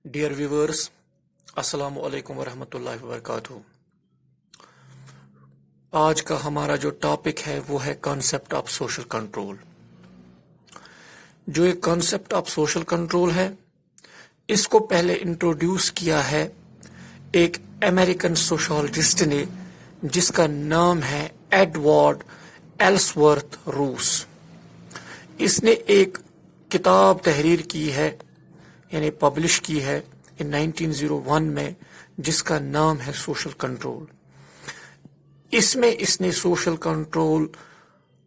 Dear viewers, السلام علیکم ورحمۃ اللہ وبرکاتہ۔ آج کا ہمارا جو ٹاپک ہے وہ ہے کانسیپٹ آف سوشل کنٹرول۔ جو ایک کانسیپٹ آف سوشل کنٹرول ہے، اس کو پہلے انٹروڈیوس کیا ہے ایک امریکن سوشالسٹ نے، جس کا نام ہے ایڈورڈ ایلسورتھ روس۔ اس نے ایک کتاب تحریر کی ہے، یعنی پبلش کی ہے 1901 میں، جس کا نام ہے سوشل کنٹرول۔ اس میں اس نے سوشل کنٹرول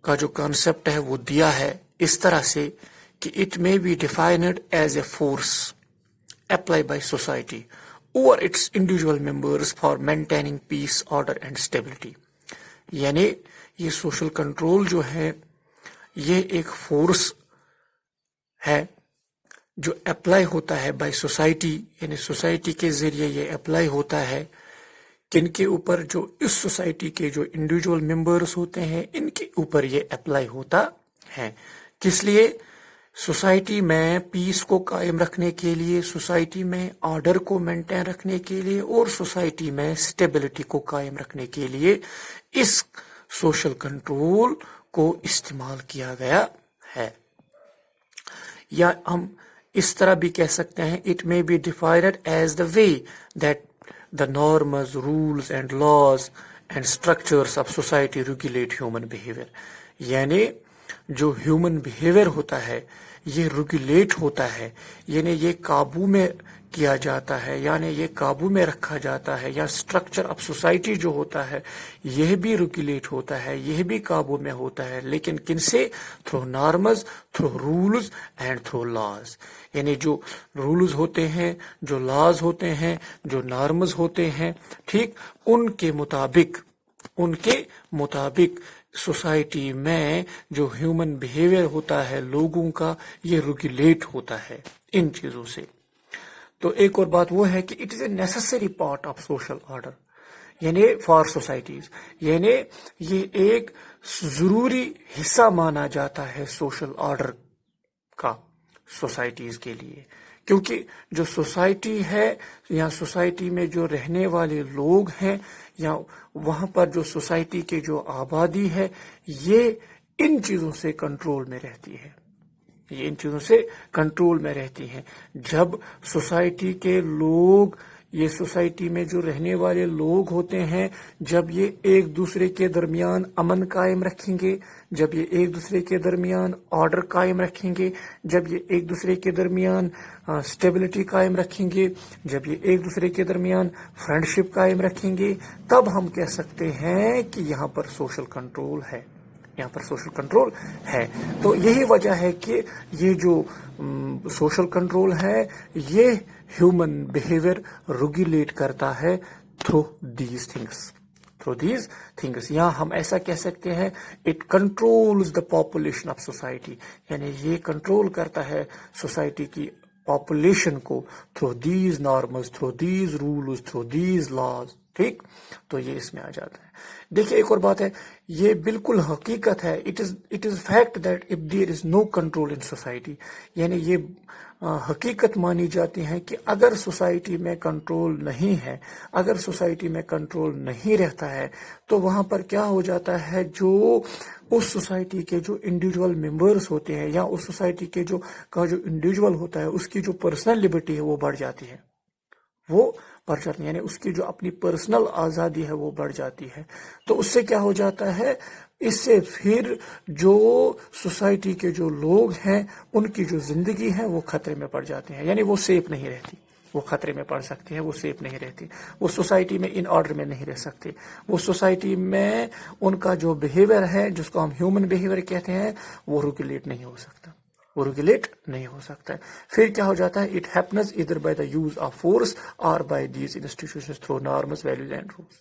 کا جو کانسیپٹ ہے وہ دیا ہے اس طرح سے کہ it may be defined as a force applied by society over its individual members for maintaining peace, order and stability۔ یعنی یہ سوشل کنٹرول جو ہے یہ ایک فورس ہے جو اپلائی ہوتا ہے بائی سوسائٹی، یعنی سوسائٹی کے ذریعے یہ اپلائی ہوتا ہے کن کے اوپر؟ جو اس سوسائٹی کے جو انڈیویجول ممبرس ہوتے ہیں ان کے اوپر یہ اپلائی ہوتا ہے۔ کس لیے؟ سوسائٹی میں پیس کو قائم رکھنے کے لیے، سوسائٹی میں آرڈر کو مینٹین رکھنے کے لیے، اور سوسائٹی میں اسٹیبلٹی کو قائم رکھنے کے لیے اس سوشل کنٹرول کو استعمال کیا گیا ہے۔ یا ہم اس طرح بھی کہہ سکتے ہیں it may be defined as the way that the norms, rules and laws and structures of society regulate human behavior۔ یعنی جو ہیومن بیہیویئر ہوتا ہے یہ ریگولیٹ ہوتا ہے، یعنی یہ قابو میں کیا جاتا ہے، یعنی یہ قابو میں رکھا جاتا ہے، یا اسٹرکچر آف سوسائٹی جو ہوتا ہے یہ بھی ریگولیٹ ہوتا ہے، یہ بھی قابو میں ہوتا ہے، لیکن کن سے؟ Through norms, through rules and through laws. یعنی جو رولز ہوتے ہیں، جو لاز ہوتے ہیں، جو نارمز ہوتے ہیں، ٹھیک، ان کے مطابق سوسائٹی میں جو ہیومن بیہیویئر ہوتا ہے لوگوں کا یہ ریگولیٹ ہوتا ہے ان چیزوں سے۔ تو ایک اور بات وہ ہے کہ it is a necessary part of social order, یعنی فار سوسائٹیز، یعنی یہ ایک ضروری حصہ مانا جاتا ہے سوشل آرڈر کا سوسائٹیز کے لیے، کیونکہ جو سوسائٹی ہے یا سوسائٹی میں جو رہنے والے لوگ ہیں یا وہاں پر جو سوسائٹی کے جو آبادی ہے یہ ان چیزوں سے کنٹرول میں رہتی ہے، یہ ان چیزوں سے کنٹرول میں رہتی ہیں۔ جب سوسائٹی کے لوگ، یہ سوسائٹی میں جو رہنے والے لوگ ہوتے ہیں، جب یہ ایک دوسرے کے درمیان امن قائم رکھیں گے، جب یہ ایک دوسرے کے درمیان آرڈر قائم رکھیں گے، جب یہ ایک دوسرے کے درمیان اسٹیبلٹی قائم رکھیں گے، جب یہ ایک دوسرے کے درمیان فرینڈشپ قائم رکھیں گے، تب ہم کہہ سکتے ہیں کہ یہاں پر سوشل کنٹرول ہے، یہاں پر سوشل کنٹرول ہے۔ تو یہی وجہ ہے کہ یہ جو سوشل کنٹرول ہے یہ ہیومن بیہیویئر ریگولیٹ کرتا ہے تھرو دیز تھنگس۔ یہاں ہم ایسا کہہ سکتے ہیں it controls the population of society, یعنی یہ کنٹرول کرتا ہے سوسائٹی کی پاپولیشن کو through these norms, through these rules, through these laws, ٹھیک۔ تو یہ اس میں آ جاتا ہے۔ دیکھیے ایک اور بات ہے، یہ بالکل حقیقت ہے، it is fact that if there is no control in society, یعنی یہ حقیقت مانی جاتی ہے کہ اگر سوسائٹی میں کنٹرول نہیں ہے، اگر سوسائٹی میں کنٹرول نہیں رہتا ہے تو وہاں پر کیا ہو جاتا ہے، جو اس سوسائٹی کے جو انڈیویجول ممبرس ہوتے ہیں یا اس سوسائٹی کے جو انڈیویجول ہوتا ہے اس کی جو پرسنل لبرٹی ہے وہ بڑھ جاتی ہے، وہ بڑھ جاتی ہے، یعنی اس کی جو اپنی پرسنل آزادی ہے وہ بڑھ جاتی ہے۔ تو اس سے کیا ہو جاتا ہے، اس سے پھر جو سوسائٹی کے جو لوگ ہیں ان کی جو زندگی ہے وہ خطرے میں پڑ جاتے ہیں، یعنی وہ سیف نہیں رہتی، وہ خطرے میں پڑ سکتی ہے، وہ سیف نہیں رہتی، وہ سوسائٹی میں ان آرڈر میں نہیں رہ سکتے، وہ سوسائٹی میں ان کا جو بیہیویئر ہے جس کو ہم ہیومن بیہیویئر کہتے ہیں وہ ریگولیٹ نہیں ہو سکتا، وہ ریگولیٹ نہیں ہو سکتا ہے۔ پھر کیا ہو جاتا ہے، it happens either by the use of force اور by these institutions through norms, values and rules.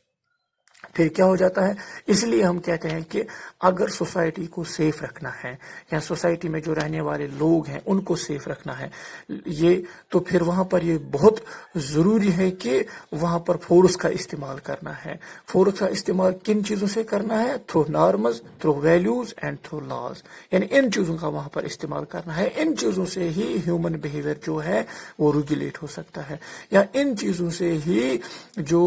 پھر کیا ہو جاتا ہے، اس لیے ہم کہتے ہیں کہ اگر سوسائٹی کو سیف رکھنا ہے یا سوسائٹی میں جو رہنے والے لوگ ہیں ان کو سیف رکھنا ہے یہ، تو پھر وہاں پر یہ بہت ضروری ہے کہ وہاں پر فورس کا استعمال کرنا ہے۔ فورس کا استعمال کن چیزوں سے کرنا ہے؟ Through norms, through values and through laws, یعنی ان چیزوں کا وہاں پر استعمال کرنا ہے۔ ان چیزوں سے ہی ہیومن بیہیویئر جو ہے وہ ریگولیٹ ہو سکتا ہے، یا ان چیزوں سے ہی جو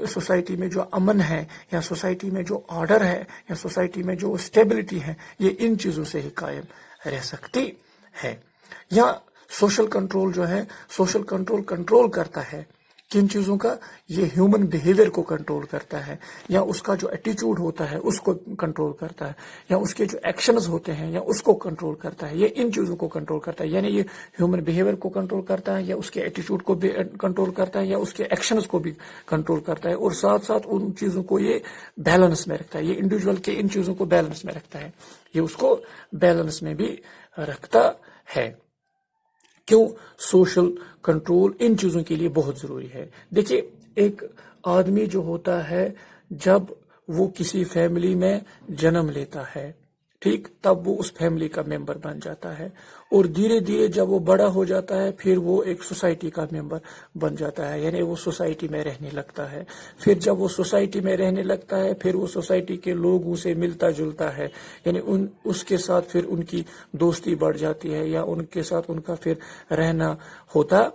سوسائٹی میں جو امن ہے یا سوسائٹی میں جو آرڈر ہے یا سوسائٹی میں جو اسٹیبلٹی ہے یہ ان چیزوں سے ہی قائم رہ سکتی ہے۔ یا سوشل کنٹرول جو ہے، سوشل کنٹرول کرتا ہے کن چیزوں کا؟ یہ ہیومن بیہیویئر کو کنٹرول کرتا ہے، یا اس کا جو ایٹیچیوڈ ہوتا ہے اس کو کنٹرول کرتا ہے، یا اس کے جو ایکشنز ہوتے ہیں یا اس کو کنٹرول کرتا ہے۔ یہ ان چیزوں کو کنٹرول کرتا ہے، یعنی یہ ہیومن بیہیویئر کو کنٹرول کرتا ہے، یا اس کے ایٹیچیوڈ کو بھی کنٹرول کرتا ہے، یا اس کے ایکشنز کو بھی کنٹرول کرتا ہے، اور ساتھ ساتھ ان چیزوں کو یہ بیلنس میں رکھتا ہے۔ یہ انڈیویجول کے ان چیزوں کو بیلنس میں رکھتا ہے، یہ اس کو بیلنس میں بھی رکھتا ہے۔ کیوں سوشل کنٹرول ان چیزوں کے لیے بہت ضروری ہے؟ دیکھیے، ایک آدمی جو ہوتا ہے جب وہ کسی فیملی میں جنم لیتا ہے، ٹھیک، تب وہ اس فیملی کا ممبر بن جاتا ہے، اور دھیرے دھیرے جب وہ بڑا ہو جاتا ہے پھر وہ ایک سوسائٹی کا ممبر بن جاتا ہے، یعنی وہ سوسائٹی میں رہنے لگتا ہے۔ پھر جب وہ سوسائٹی میں رہنے لگتا ہے پھر وہ سوسائٹی کے لوگوں سے ملتا جلتا ہے، یعنی اس کے ساتھ پھر ان کی دوستی بڑھ جاتی ہے، یا ان کے ساتھ ان کا پھر رہنا ہوتا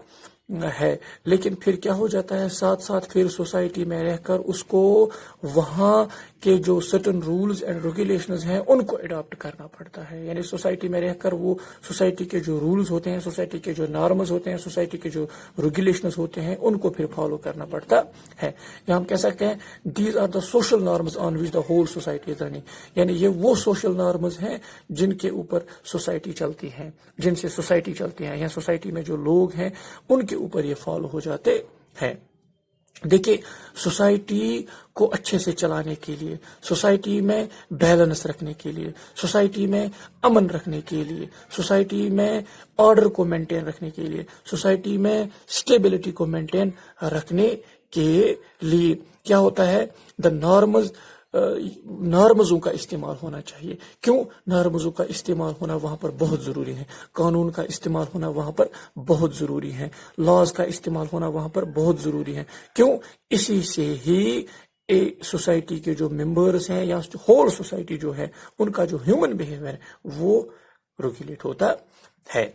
ہے۔ لیکن پھر کیا ہو جاتا ہے، ساتھ ساتھ پھر سوسائٹی میں رہ کر اس کو وہاں کے جو سرٹن رولز اینڈ ریگولیشنز ہیں ان کو اڈاپٹ کرنا پڑتا ہے، یعنی سوسائٹی میں رہ کر وہ سوسائٹی کے جو رولز ہوتے ہیں، سوسائٹی کے جو نارمز ہوتے ہیں، سوسائٹی کے جو ریگولیشنز ہوتے ہیں ان کو پھر فالو کرنا پڑتا ہے۔ یا ہم کہہ سکتے ہیں these are the social norms on which the whole society is running, یعنی یہ وہ سوشل نارمز ہیں جن کے اوپر سوسائٹی چلتی ہے، جن سے سوسائٹی چلتی ہے، یا سوسائٹی میں جو لوگ ہیں ان کے اوپر یہ فالو ہو جاتے ہیں۔ دیکھیے، سوسائٹی کو اچھے سے چلانے کے لیے، سوسائٹی میں بیلنس رکھنے کے لیے، سوسائٹی میں امن رکھنے کے لیے، سوسائٹی میں آرڈر کو مینٹین رکھنے کے لیے، سوسائٹی میں اسٹیبلٹی کو مینٹین رکھنے کے لیے کیا ہوتا ہے، دا نارمزوں کا استعمال ہونا چاہیے۔ کیوں نارمزوں کا استعمال ہونا وہاں پر بہت ضروری ہے، قانون کا استعمال ہونا وہاں پر بہت ضروری ہے، لاز کا استعمال ہونا وہاں پر بہت ضروری ہے۔ کیوں؟ اسی سے ہی سوسائٹی کے جو ممبرز ہیں یا ہول سوسائٹی جو ہے ان کا جو ہیومن بیہیویئر ہے وہ ریگولیٹ ہوتا ہے۔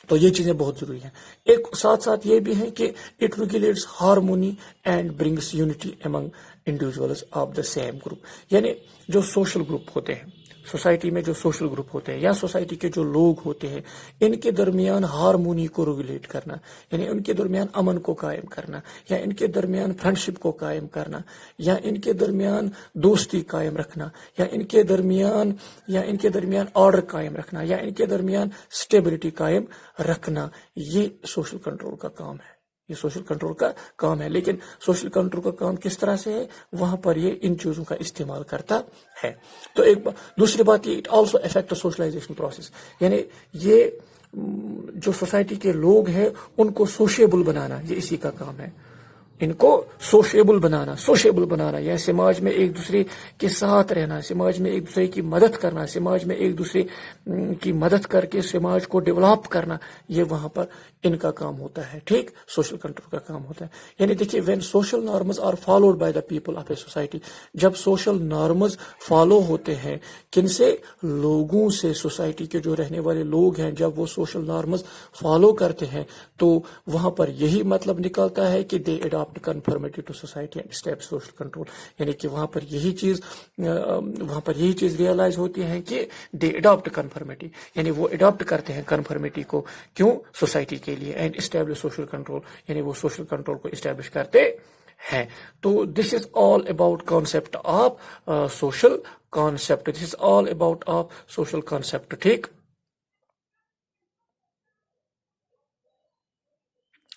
تو یہ چیزیں بہت ضروری ہیں۔ ایک ساتھ ساتھ یہ بھی ہے کہ it regulates harmony and brings unity Umang individuals of the same group, یعنی جو سوشل گروپ ہوتے ہیں، سوسائٹی میں جو سوشل گروپ ہوتے ہیں یا سوسائٹی کے جو لوگ ہوتے ہیں، ان کے درمیان ہارمونی کو ریگولیٹ کرنا، یعنی ان کے درمیان امن کو قائم کرنا، یا ان کے درمیان فرینڈشپ کو قائم کرنا، یا ان کے درمیان دوستی قائم رکھنا، یا ان کے درمیان آرڈر قائم رکھنا، یا ان کے درمیان اسٹیبلٹی قائم رکھنا، یہ سوشل کنٹرول کا کام ہے، یہ سوشل کنٹرول کا کام ہے۔ لیکن سوشل کنٹرول کا کام کس طرح سے ہے؟ وہاں پر یہ ان چیزوں کا استعمال کرتا ہے۔ تو دوسری بات یہ، it also affect socialisation process, یعنی یہ جو سوسائٹی کے لوگ ہیں ان کو سوشیبل بنانا، یہ اسی کا کام ہے، ان کو سوشیبل بنانا، یا سماج میں ایک دوسرے کے ساتھ رہنا، سماج میں ایک دوسرے کی مدد کرنا، سماج میں ایک دوسرے کی مدد کر کے سماج کو ڈیولپ کرنا، یہ وہاں پر ان کا کام ہوتا ہے، ٹھیک، سوشل کنٹرول کا کام ہوتا ہے۔ یعنی دیکھیے، when social norms are followed by the people of a society, جب سوشل نارمز فالو ہوتے ہیں کن سے؟ لوگوں سے، سوسائٹی کے جو رہنے والے لوگ ہیں جب وہ سوشل نارمز فالو کرتے ہیں تو وہاں پر یہی مطلب نکلتا ہے کہ دے adapt conformity to society and establish social control، یعنی کہ وہاں پر یہی چیز ریئلائز ہوتی ہے کہ دے اڈاپٹ کنفرمیٹی، یعنی وہ اڈاپٹ کرتے ہیں کنفرمیٹی کو، کیوں؟ سوسائٹی کے لیے، اینڈ اسٹیبلش سوشل کنٹرول، یعنی وہ سوشل کنٹرول کو اسٹیبلش کرتے ہیں۔ تو this is all about concept of social concept, this is all about of social concept, ٹھیک۔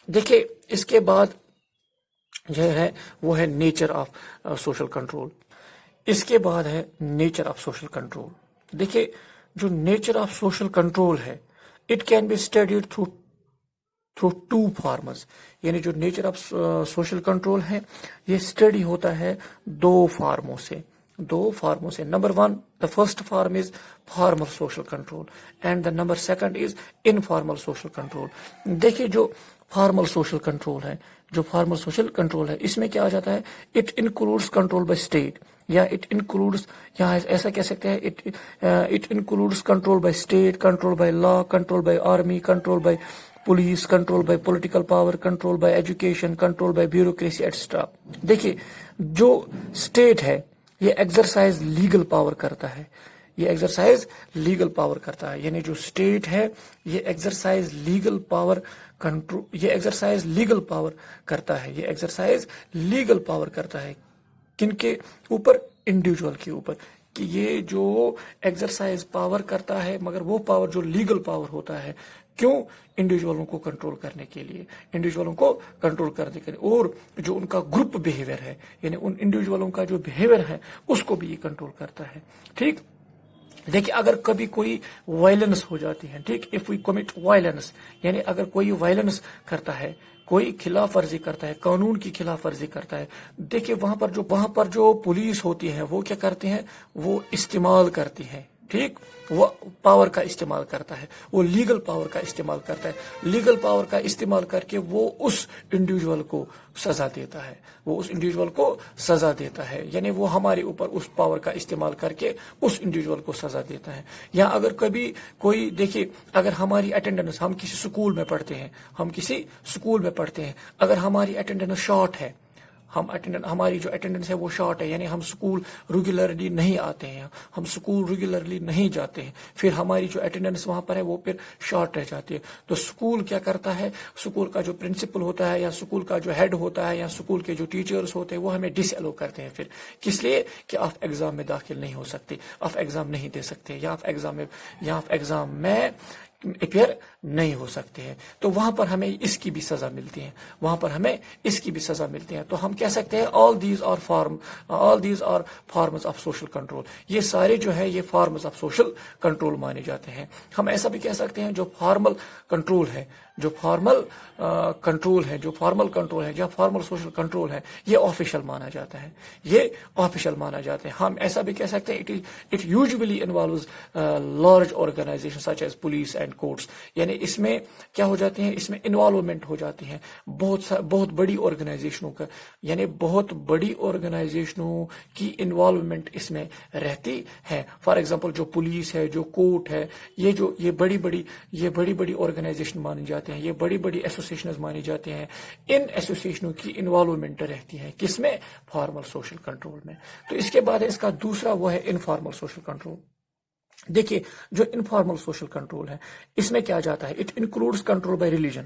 دیکھیے، اس کے بعد جو ہے وہ ہے نیچر آف سوشل کنٹرول۔ اس کے بعد ہے نیچر آف سوشل کنٹرول۔ دیکھیے، جو نیچر آف سوشل کنٹرول ہے، it can be studied through through two forms. یعنی جو نیچر آف سوشل کنٹرول ہے یہ اسٹڈی ہوتا ہے دو فارموں سے. Number 1, the first form is formal social control and the number 2 is informal social control. دیکھیے جو فارمل سوشل کنٹرول ہے اس میں کیا آ جاتا ہے, it includes control by state, یا اٹ انکلوڈس, یہاں ایسا کہہ سکتے ہیں it includes control by state, control by law, control by army, control by police, control by political power, control by education, control by bureaucracy etcetera. دیکھیے جو state ہے یہ ایکسرسائز لیگل پاور کرتا ہے, یعنی جو اسٹیٹ ہے یہ ایکسرسائز لیگل پاور کرتا ہے, کن کے اوپر, انڈیویجول کے اوپر, کہ یہ جو ایکسرسائز پاور کرتا ہے مگر وہ پاور جو لیگل پاور ہوتا ہے, کیوں, انڈیویجولوں کو کنٹرول کرنے کے لیے, اور جو ان کا گروپ بیہیویئر ہے, یعنی ان انڈیویجولوں کا جو بیہیویئر ہے اس کو بھی یہ کنٹرول کرتا ہے. ٹھیک, دیکھیے اگر کبھی کوئی وائلنس ہو جاتی ہے, ٹھیک, اف وی کمٹ وائلنس, یعنی اگر کوئی وائلنس کرتا ہے, کوئی خلاف ورزی کرتا ہے, قانون کی خلاف ورزی کرتا ہے, دیکھیے وہاں پر جو پولیس ہوتی ہے وہ کیا کرتے ہیں, وہ استعمال کرتی ہے, ٹھیک, وہ پاور کا استعمال کرتا ہے, وہ لیگل پاور کا استعمال کرتا ہے, لیگل پاور کا استعمال کر کے وہ اس انڈیویجول کو سزا دیتا ہے, یعنی وہ ہمارے اوپر اس پاور کا استعمال کر کے اس انڈیویجول کو سزا دیتا ہے. یا اگر کبھی کوئی, دیکھیے اگر ہماری اٹینڈنس, ہم کسی سکول میں پڑھتے ہیں, اگر ہماری اٹینڈنس شارٹ ہے, ہماری جو اٹینڈنس ہے وہ شارٹ ہے, یعنی ہم سکول ریگولرلی نہیں آتے ہیں, ہم سکول ریگولرلی نہیں جاتے ہیں, پھر ہماری جو اٹینڈنس وہاں پر ہے وہ پھر شارٹ رہ جاتی ہے. تو سکول کیا کرتا ہے, سکول کا جو پرنسپل ہوتا ہے یا سکول کا جو ہیڈ ہوتا ہے یا سکول کے جو ٹیچرز ہوتے ہیں وہ ہمیں ڈس ایلو کرتے ہیں. پھر کس لیے کہ آپ ایگزام میں داخل نہیں ہو سکتے, آپ ایگزام نہیں دے سکتے, یا آپ ایگزام میں اپیئر نہیں ہو سکتے ہیں. تو وہاں پر ہمیں اس کی بھی سزا ملتی ہے, تو ہم کہہ سکتے ہیں all these are forms of social control. یہ سارے جو ہے یہ forms of social control مانے جاتے ہیں. ہم ایسا بھی کہہ سکتے ہیں جو فارمل کنٹرول ہے یا فارمل سوشل کنٹرول ہے یہ آفیشل مانا جاتا ہے. ہم ایسا بھی کہہ سکتے ہیں it usually involves large organisation such as police and courts, یعنی اس میں کیا ہو جاتے ہیں, اس میں انوالومنٹ ہو جاتی ہے بہت بڑی آرگنائزیشنوں کا, یعنی بہت بڑی آرگنائزیشنوں کی انوالومنٹ اس میں رہتی ہے. فار ایگزامپل جو پولیس ہے, جو کورٹ ہے, یہ بڑی بڑی آرگنائزیشن مانی جاتی ہیں, یہ بڑی بڑی ایسوسیشنز مانی جاتی ہیں. ان ایسوسیشنوں کی انوالومنٹ رہتی ہے کس میں, فارمل سوشل کنٹرول میں. تو اس کے بعد اس کا دوسرا وہ ہے انفارمل سوشل کنٹرول. دیکھیے جو انفارمل سوشل کنٹرول ہے اس میں کیا جاتا ہے, it includes control by religion.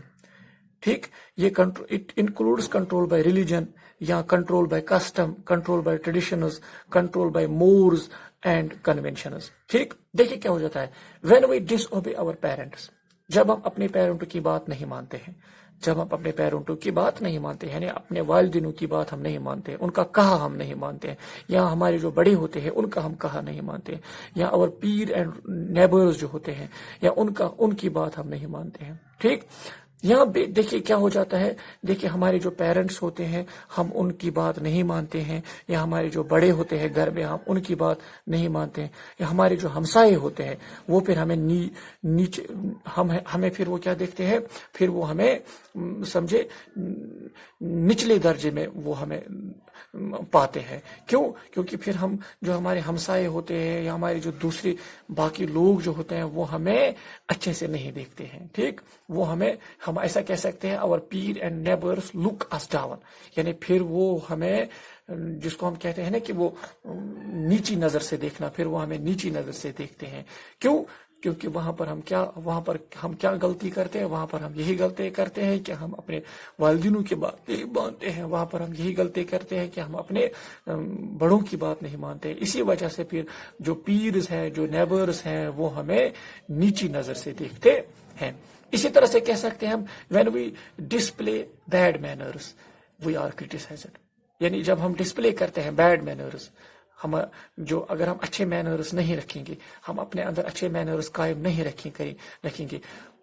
ٹھیک, یہ it includes control by religion یا control by custom, control by traditions, control by mores and conventions. ٹھیک, دیکھیے کیا ہو جاتا ہے, when we disobey our parents, جب ہم اپنے پیرنٹوں کی بات نہیں مانتے ہیں, یعنی اپنے والدینوں کی بات ہم نہیں مانتے, ان کا کہا ہم نہیں مانتے, یا ہمارے جو بڑے ہوتے ہیں ان کا ہم کہا نہیں مانتے, یا اور پیر اینڈ نیبرز جو ہوتے ہیں یا ان کی بات ہم نہیں مانتے ہیں. ٹھیک, یہاں دیکھیے کیا ہو جاتا ہے, دیکھیے ہمارے جو پیرنٹس ہوتے ہیں ہم ان کی بات نہیں مانتے ہیں, یا ہمارے جو بڑے ہوتے ہیں گھر میں ہم ان کی بات نہیں مانتے ہیں, یا ہمارے جو ہمسائے ہوتے ہیں وہ پھر ہمیں نیچے ہمیں پھر وہ کیا دیکھتے ہیں, پھر وہ ہمیں سمجھے نچلے درجے میں وہ ہمیں پاتے ہیں. کیونکہ پھر ہم جو ہمارے ہمسائے ہوتے ہیں یا ہمارے جو دوسرے باقی لوگ جو ہوتے ہیں وہ ہمیں اچھے سے نہیں دیکھتے ہیں. ٹھیک, وہ ہم ایسا کہہ سکتے ہیں اور peer and neighbours look us down, یعنی پھر وہ ہمیں, جس کو ہم کہتے ہیں نا کہ وہ نیچی نظر سے دیکھنا, پھر وہ ہمیں نیچی نظر سے دیکھتے ہیں. کیونکہ وہاں پر ہم کیا غلطی کرتے ہیں, وہاں پر ہم یہی غلطی کرتے ہیں کہ ہم اپنے والدینوں کی بات نہیں مانتے ہیں, وہاں پر ہم یہی غلطی کرتے ہیں کہ ہم اپنے بڑوں کی بات نہیں مانتے. اسی وجہ سے پھر جو پیرز ہیں, جو نیبرز ہیں, وہ ہمیں نیچی نظر سے دیکھتے ہیں. اسی طرح سے کہہ سکتے ہیں ہم when we display bad manners we are criticised, یعنی جب ہم ڈسپلے کرتے ہیں بیڈ مینرز, اگر ہم اچھے مینرز نہیں رکھیں گے, ہم اپنے اندر اچھے مینرز قائم نہیں رکھیں گے,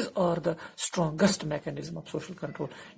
These are the strongest mechanism of social control.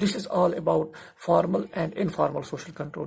this is all about formal and informal social control.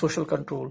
social control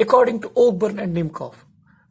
according to Ogburn and Nimcoff,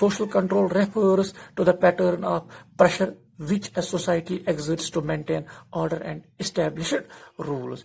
social control refers to the pattern of pressure which a society exerts to maintain order and established rules.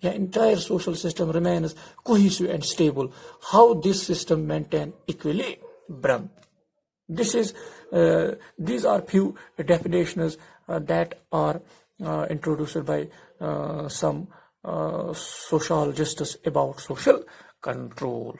remains cohesive and stable. How this system maintain equilibrium. These are few definitions that are introduced by some sociologists about social control.